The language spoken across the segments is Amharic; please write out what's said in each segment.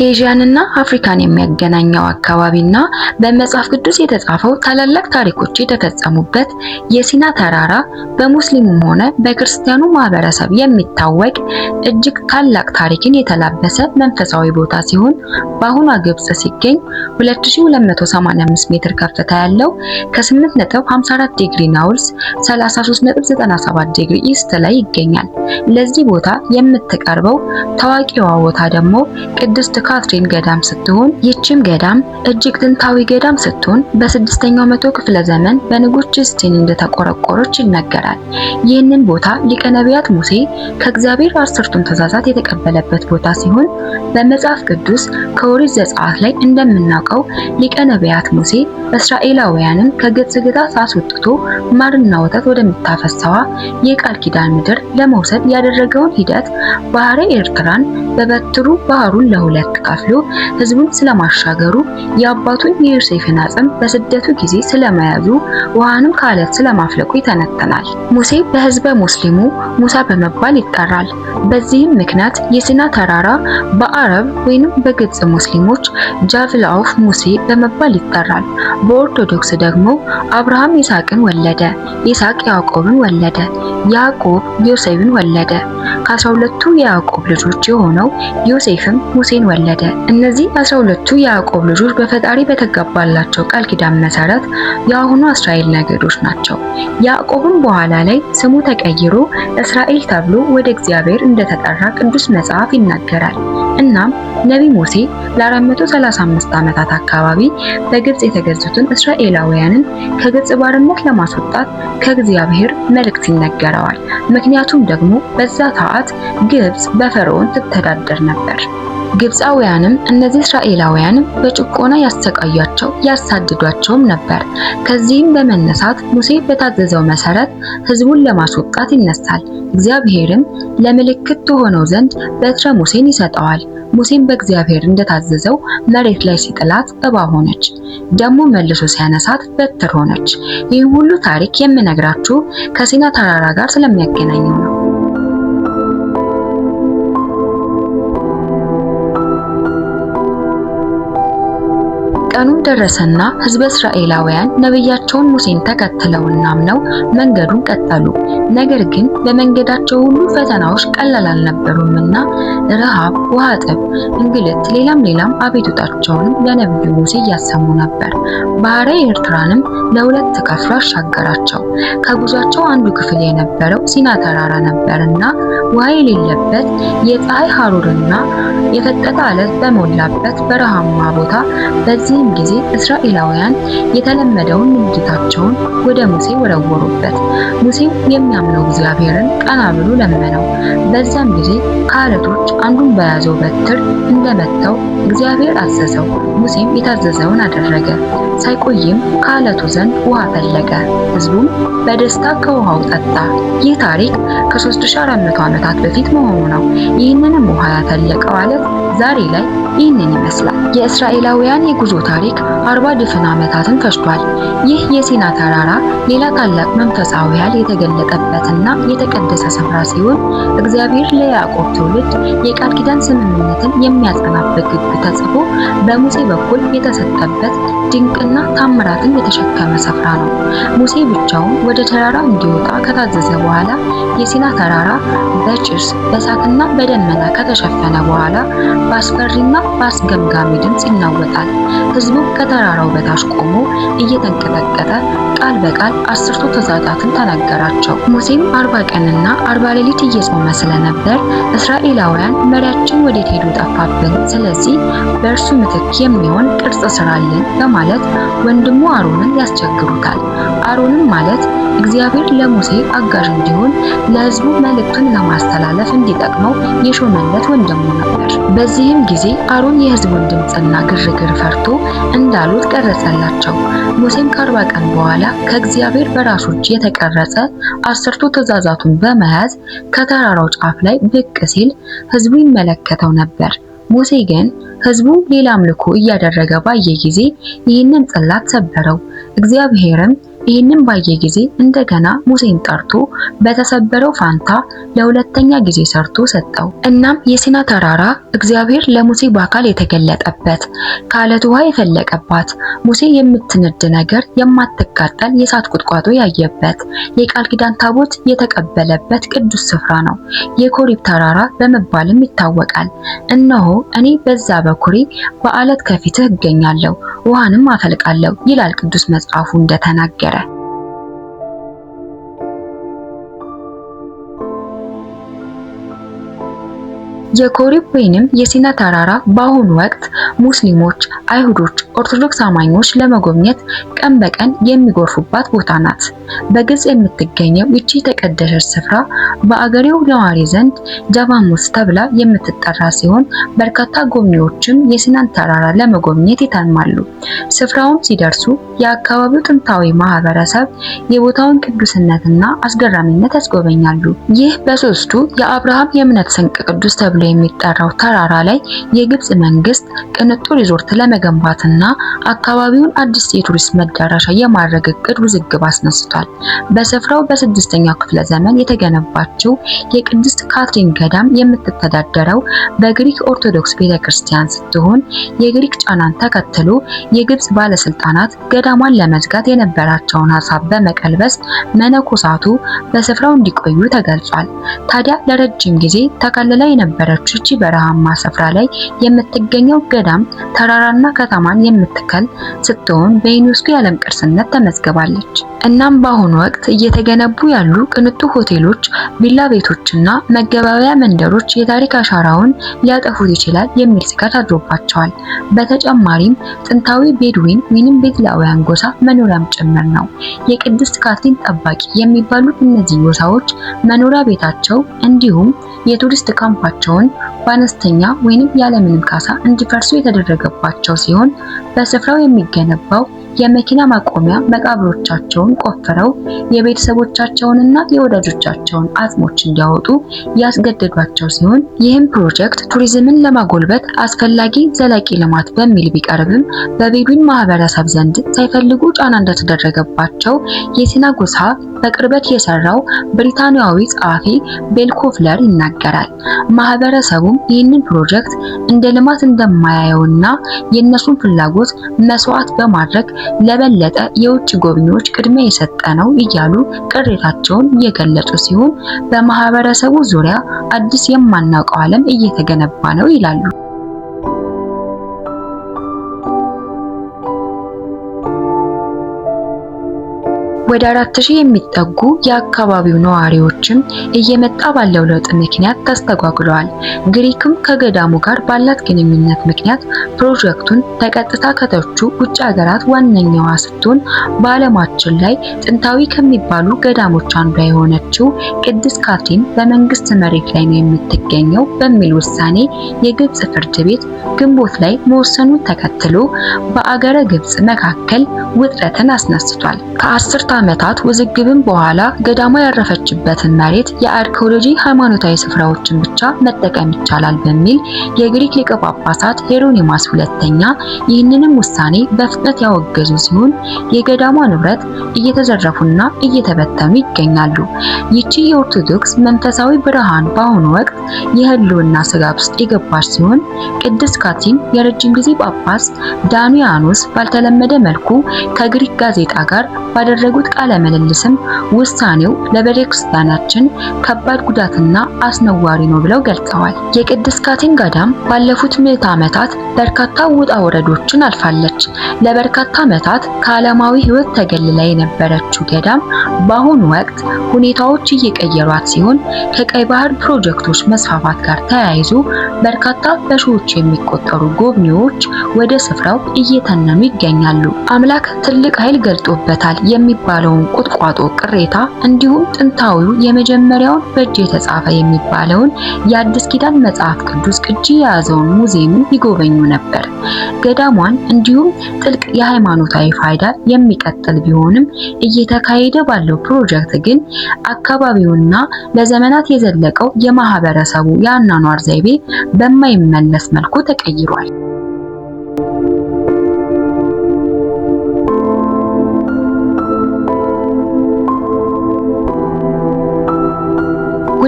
ኤዥያንና አፍሪካን የሚያገናኘው አካባቢና በመጽሐፍ ቅዱስ የተጻፈው ታላላቅ ታሪኮች የተፈጸሙበት የሲና ተራራ በሙስሊሙም ሆነ በክርስቲያኑ ማህበረሰብ የሚታወቅ እጅግ ታላቅ ታሪክን የተላበሰ መንፈሳዊ ቦታ ሲሆን በአሁኗ ግብጽ ሲገኝ 2285 ሜትር ከፍታ ያለው ከ8.54 ዲግሪ ናውልስ 33.97 ዲግሪ ኢስት ላይ ይገኛል። ለዚህ ቦታ የምትቀርበው ታዋቂዋ ቦታ ደግሞ ቅድስት ካትሪን ገዳም ስትሆን ይህችም ገዳም እጅግ ጥንታዊ ገዳም ስትሆን በ6ኛው መቶ ክፍለ ዘመን በንጉስ ጀስቲን እንደተቆረቆረች ይነገራል። ይህንን ቦታ ሊቀ ነቢያት ሙሴ ከእግዚአብሔር 10ቱን ትእዛዛት የተቀበለበት ቦታ ሲሆን በመጽሐፍ ቅዱስ ከኦሪት ዘጸአት ላይ እንደምናውቀው ሊቀ ነቢያት ሙሴ እስራኤላውያንን ከግብጽ ግዛት አስወጥቶ ማርና ወተት ወደምታፈሰዋ የቃል ኪዳን ምድር ለመውሰድ ያደረገውን ሂደት ባህረ ኤርትራን በበትሩ ባህሩን ለሁለት ከፍሎ ህዝቡን ስለማሻገሩ የአባቱን የዮሴፍን አጽም በስደቱ ጊዜ ስለመያዙ ውሃንም ከአለት ስለማፍለቁ ይተነተናል። ሙሴ በህዝበ ሙስሊሙ ሙሳ በመባል ይጠራል። በዚህም ምክንያት የሲና ተራራ በአረብ ወይንም በግብጽ ሙስሊሞች ጃብል ኦፍ ሙሴ በመባል ይጠራል። በኦርቶዶክስ ደግሞ አብርሃም ይስሐቅን ወለደ፣ ይስሐቅ ያዕቆብን ወለደ፣ ያዕቆብ ዮሴፍን ወለደ። ከ12ቱ የያዕቆብ ልጆች የሆነው ዮሴፍም ሙሴን ወለደ። እነዚህ 12ቱ የያዕቆብ ልጆች በፈጣሪ በተገባላቸው ቃል ኪዳን መሰረት የአሁኑ እስራኤል ነገዶች ናቸው። ያዕቆብም በኋላ ላይ ስሙ ተቀይሮ እስራኤል ተብሎ ወደ እግዚአብሔር እንደተጠራ ቅዱስ መጽሐፍ ይናገራል። እናም ነቢ ሙሴ ለ435 ዓመታት አካባቢ በግብጽ የተገዙትን እስራኤላውያንን ከግብጽ ባርነት ለማስወጣት ከእግዚአብሔር መልእክት ይነገረዋል። ምክንያቱም ደግሞ በዛ ሰዓት ግብጽ በፈርዖን ትተዳደር ነበር። ግብጻውያንም እነዚህ እስራኤላውያንም በጭቆና ያሰቃያቸው ያሳድዷቸውም ነበር። ከዚህም በመነሳት ሙሴ በታዘዘው መሰረት ህዝቡን ለማስወጣት ይነሳል። እግዚአብሔርም ለምልክት ትሆነው ዘንድ በትረ ሙሴን ይሰጠዋል። ሙሴም በእግዚአብሔር እንደታዘዘው መሬት ላይ ሲጥላት እባብ ሆነች። ደግሞ መልሶ ሲያነሳት በትር ሆነች። ይህ ሁሉ ታሪክ የምነግራችሁ ከሲና ተራራ ጋር ስለሚያገናኘው ነው። ቀኑም ደረሰና ህዝበ እስራኤላውያን ነብያቸውን ሙሴን ተከትለውና አምነው መንገዱን ቀጠሉ። ነገር ግን በመንገዳቸው ሁሉ ፈተናዎች ቀላል አልነበሩምና ረሃብ፣ ውሃ ጥም፣ እንግልት፣ ሌላም አቤቱታቸውን ለነብዩ ሙሴ እያሰሙ ነበር። ባህረ ኤርትራንም ለሁለት ከፍሎ አሻገራቸው። ከጉዟቸው አንዱ ክፍል የነበረው ሲና ተራራ ነበርና ውሃ የሌለበት የፀሐይ ሐሩርና የፈጠጠ አለት በሞላበት በረሃማ ቦታ በዚህ ጊዜ እስራኤላውያን የተለመደውን ንግድታቸውን ወደ ሙሴ ወረወሩበት። ሙሴም የሚያምነው እግዚአብሔርን ቀና ብሎ ለመነው። በዛም ጊዜ ከአለቶች አንዱን በያዘው በትር እንደመታው እግዚአብሔር አዘዘው። ሙሴም የታዘዘውን አደረገ። ሳይቆይም ከአለቱ ዘንድ ውሃ ፈለቀ። ህዝቡም በደስታ ከውሃው ጠጣ። ይህ ታሪክ ከ3400 ዓመታት በፊት መሆኑ ነው። ይህንንም ውሃ ያፈለቀው አለት ዛሬ ላይ ይህንን ይመስላል። የእስራኤላውያን የጉዞ ታሪክ 40 ድፍን ዓመታትን ፈጅቷል። ይህ የሲና ተራራ ሌላ ታላቅ መንፈሳዊ ኃይል የተገለጠበትና የተቀደሰ ስፍራ ሲሆን እግዚአብሔር ለያዕቆብ ትውልድ የቃል ኪዳን ስምምነትን የሚያጸናበት ሕግ ተጽፎ በሙሴ በኩል የተሰጠበት ድንቅና ታምራትን የተሸከመ ስፍራ ነው። ሙሴ ብቻውን ወደ ተራራው እንዲወጣ ከታዘዘ በኋላ የሲና ተራራ በጭስ በእሳትና በደመና ከተሸፈነ በኋላ በአስፈሪና በአስገምጋሚ ድምፅ ይናወጣል። ህዝቡ ከተራራው በታች ቆሞ እየተንቀጠቀጠ ቃል በቃል 10ቱ ትእዛዛትን ተነገራቸው። ሙሴም 40 ቀንና 40 ሌሊት እየጾመ ስለነበር እስራኤላውያን መሪያችን ወዴት ሄዶ ጠፋብን፣ ስለዚህ በእርሱ ምትክ የሚሆን ቅርጽ ስራልን በማለት ወንድሙ አሮንን ያስቸግሩታል። አሮንም ማለት እግዚአብሔር ለሙሴ አጋዥ እንዲሆን ለህዝቡ መልእክቱን ለማስተላለፍ እንዲጠቅመው የሾመለት ወንድሙ ነበር። በዚህም ጊዜ አሮን የህዝቡን ድምፅና ግርግር ፈርቶ እንዳሉት ቀረጸላቸው። ሙሴም ከ40 ቀን በኋላ ከእግዚአብሔር በራሱ እጅ የተቀረጸ 10ቱ ትእዛዛቱን በመያዝ ከተራራው ጫፍ ላይ ብቅ ሲል ህዝቡ ይመለከተው ነበር። ሙሴ ግን ህዝቡ ሌላ አምልኮ እያደረገ ባየ ጊዜ ይህንን ጽላት ሰበረው። እግዚአብሔርም ይህንን ባየ ጊዜ እንደገና ሙሴን ጠርቶ በተሰበረው ፋንታ ለሁለተኛ ጊዜ ሰርቶ ሰጠው። እናም የሲና ተራራ እግዚአብሔር ለሙሴ በአካል የተገለጠበት፣ ከአለት ውሃ የፈለቀባት፣ ሙሴ የምትነድ ነገር የማትቃጠል የእሳት ቁጥቋጦ ያየበት፣ የቃል ኪዳን ታቦት የተቀበለበት ቅዱስ ስፍራ ነው። የኮሬብ ተራራ በመባልም ይታወቃል። እነሆ እኔ በዛ በኩሬ በአለት ከፊትህ እገኛለሁ፣ ውሃንም አፈልቃለሁ ይላል ቅዱስ መጽሐፉ እንደተናገረ። የኮሬብ ወይንም የሲና ተራራ በአሁኑ ወቅት ሙስሊሞች፣ አይሁዶች፣ ኦርቶዶክስ አማኞች ለመጎብኘት ቀን በቀን የሚጎርፉባት ቦታ ናት። በግብጽ የምትገኘው ይቺ የተቀደሰች ስፍራ በአገሬው ነዋሪ ዘንድ ጃባሙስ ተብላ የምትጠራ ሲሆን በርካታ ጎብኚዎችም የሲናን ተራራ ለመጎብኘት ይታማሉ። ስፍራውም ሲደርሱ የአካባቢው ጥንታዊ ማህበረሰብ የቦታውን ቅዱስነትና አስገራሚነት ያስጎበኛሉ። ይህ በሶስቱ የአብርሃም የእምነት ስንቅ ቅዱስ ተብሎ የሚጠራው ተራራ ላይ የግብጽ መንግስት ቅንጡ ሪዞርት ለመገንባትና አካባቢውን አዲስ የቱሪስት መዳረሻ የማድረግ እቅድ ውዝግብ አስነስቷል። በስፍራው በ6ኛው ክፍለ ዘመን የተገነባችው የቅድስት ካትሪን ገዳም የምትተዳደረው በግሪክ ኦርቶዶክስ ቤተክርስቲያን ስትሆን የግሪክ ጫናን ተከትሎ የግብጽ ባለስልጣናት ገዳሟን ለመዝጋት የነበራቸውን ሀሳብ በመቀልበስ መነኮሳቱ በስፍራው እንዲቆዩ ተገልጿል። ታዲያ ለረጅም ጊዜ ተከልላ የነበረችው ይህች በረሃማ ስፍራ ላይ የምትገኘው ገዳም ተራራና ከተማን የምትከል ስትሆን በዩኔስኮ የዓለም ቅርስነት ተመዝግባለች። እናም በአሁኑ ወቅት እየተገነቡ ያሉ ቅንጡ ሆቴሎች፣ ቪላ ቤቶችና መገበያያ መንደሮች የታሪክ አሻራውን ሊያጠፉት ይችላል የሚል ስጋት አድሮባቸዋል። በተጨማሪም ጥንታዊ ቤድዊን ወይንም ቤትላውያን ጎሳ መኖሪያም ጭምር ነው። የቅድስት ካትሪን ጠባቂ የሚባሉት እነዚህ ጎሳዎች መኖሪያ ቤታቸው እንዲሁም የቱሪስት ካምፓቸውን በአነስተኛ ወይንም ያለምንም ካሳ እንዲፈርሱ የተደረገባቸው ሲሆን በስፍራው የሚገነባው የመኪና ማቆሚያ መቃብሮቻቸውን ቆፍረው የቤተሰቦቻቸውንና የወዳጆቻቸውን አጽሞች እንዲያወጡ ያስገደዷቸው ሲሆን ይህም ፕሮጀክት ቱሪዝምን ለማጎልበት አስፈላጊ ዘላቂ ልማት በሚል ቢቀርብም በቤዱዊን ማህበረሰብ ዘንድ ሳይፈልጉ ጫና እንደተደረገባቸው የሲና ጎሳ በቅርበት የሰራው ብሪታንያዊ ጸሐፊ ቤል ኮፍለር ይናገራል። ማህበረሰቡም ይህንን ፕሮጀክት እንደ ልማት እንደማያየውና የእነሱን ፍላጎት መስዋዕት በማድረግ ለበለጠ የውጭ ጎብኚዎች ቅድሚያ የሰጠ ነው እያሉ ቅሬታቸውን እየገለጹ ሲሆን በማህበረሰቡ ዙሪያ አዲስ የማናውቀው ዓለም እየተገነባ ነው ይላሉ። ወደ 4000 የሚጠጉ የአካባቢው ነዋሪዎችም እየመጣ ባለው ለውጥ ምክንያት ተስተጓጉለዋል። ግሪክም ከገዳሙ ጋር ባላት ግንኙነት ምክንያት ፕሮጀክቱን በቀጥታ ከተቹ ውጭ ሀገራት ዋነኛዋ ስትሆን በዓለማችን ላይ ጥንታዊ ከሚባሉ ገዳሞች አንዷ የሆነችው ቅድስት ካትሪን በመንግስት መሬት ላይ ነው የምትገኘው በሚል ውሳኔ የግብጽ ፍርድ ቤት ግንቦት ላይ መወሰኑን ተከትሎ በአገረ ግብጽ መካከል ውጥረትን አስነስቷል። ከ10 ዓመታት ውዝግብን በኋላ ገዳሟ ያረፈችበትን መሬት የአርኪኦሎጂ ሃይማኖታዊ ስፍራዎችን ብቻ መጠቀም ይቻላል በሚል የግሪክ ሊቀ ጳጳሳት ሄሮኒማስ ሁለተኛ ይህንንም ውሳኔ በፍጥነት ያወገዙ ሲሆን የገዳሟ ንብረት እየተዘረፉና እየተበተኑ ይገኛሉ። ይቺ የኦርቶዶክስ መንፈሳዊ ብርሃን በአሁኑ ወቅት የህልውና ስጋት ውስጥ የገባች ሲሆን ቅድስት ካትሪን የረጅም ጊዜ ጳጳስ ዳኒያኖስ ባልተለመደ መልኩ ከግሪክ ጋዜጣ ጋር ባደረጉት ቃለ ምልልስም ውሳኔው ለቤተክርስቲያናችን ከባድ ጉዳትና አስነዋሪ ነው ብለው ገልጸዋል። የቅድስት ካትሪን ገዳም ባለፉት ምዕተ ዓመታት በርካታ ውጣ ወረዶችን አልፋለች። ለበርካታ ዓመታት ከዓለማዊ ህይወት ተገልላ የነበረችው ገዳም በአሁኑ ወቅት ሁኔታዎች እየቀየሯት ሲሆን ከቀይ ባህር ፕሮጀክቶች መስፋፋት ጋር ተያይዞ በርካታ በሺዎች የሚቆጠሩ ጎብኚዎች ወደ ስፍራው እየተነኑ ይገኛሉ። አምላክ ትልቅ ኃይል ገልጦበታል የሚባለውን ቁጥቋጦ ቅሬታ እንዲሁም ጥንታዊው የመጀመሪያውን በእጅ የተጻፈ የሚባለውን የአዲስ ኪዳን መጽሐፍ ቅዱስ ቅጂ የያዘውን ሙዚየምን ይጎበኙ ነበር። ገዳሟን እንዲሁም ጥልቅ የሃይማኖታዊ ፋይዳ የሚቀጥል ቢሆንም እየተካሄደ ባለው ፕሮጀክት ግን አካባቢውና ለዘመናት የዘለቀው የማህበረሰቡ የአኗኗር ዘይቤ በማይመለስ መልኩ ተቀይሯል።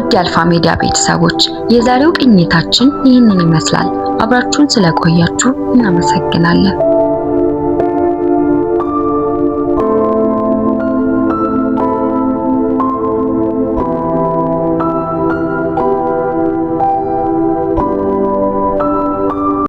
ውድ የአልፋ ሚዲያ ቤተሰቦች የዛሬው ቅኝታችን ይህንን ይመስላል። አብራችሁን ስለቆያችሁ እናመሰግናለን።